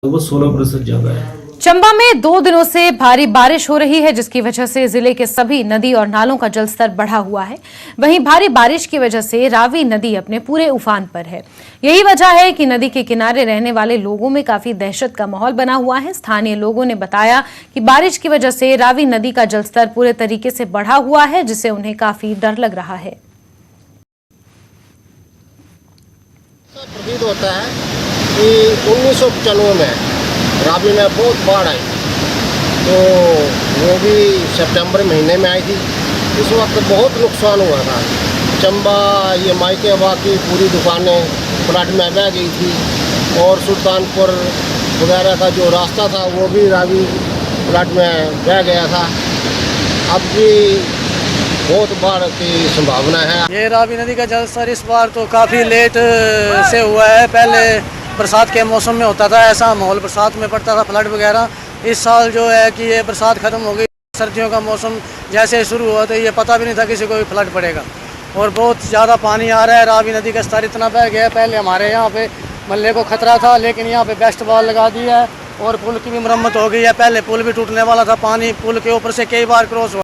लगभग 16% ज्यादा है। चंबा में 2 दिनों से भारी बारिश हो रही है, जिसकी वजह से जिले के सभी नदी और नालों का जलस्तर बढ़ा हुआ है। वहीं भारी बारिश की वजह से रावी नदी अपने पूरे उफान पर है। यही वजह है कि नदी के किनारे रहने वाले लोगों में काफी दहशत का माहौल बना हुआ है। स्थानीय लोगों ने बताया कि बारिश की वजह से रावी नदी का जलस्तर पूरे तरीके से बढ़ा हुआ है, जिससे उन्हें काफी डर लग रहा है। प्रतीत होता है कि 1995 में रावी में बहुत बाढ़ आई, तो वो भी सितंबर महीने में आई थी। इस वक्त बहुत नुकसान हुआ था। चंबा ये मायके बाकी पूरी दुकानें फ्लड में बह गई थी, और सुल्तानपुर वगैरह का जो रास्ता था वो भी रावी फ्लड में बह गया था। अब भी बहुत बाढ़ की संभावना है। ये रावी नदी का जलस्तर इस बार तो काफ़ी लेट से हुआ है। पहले बरसात के मौसम में होता था ऐसा माहौल, बरसात में पड़ता था फ्लड वगैरह। इस साल जो है कि ये बरसात ख़त्म हो गई, सर्दियों का मौसम जैसे शुरू हुआ तो ये पता भी नहीं था किसी को भी फ्लड पड़ेगा, और बहुत ज़्यादा पानी आ रहा है। रावी नदी का स्तर इतना बह गया है। पहले हमारे यहाँ पे मल्ले को खतरा था, लेकिन यहाँ पे बेस्ट बाल लगा दी है और पुल की भी मरम्मत हो गई है। पहले पुल भी टूटने वाला था, पानी पुल के ऊपर से कई बार क्रॉस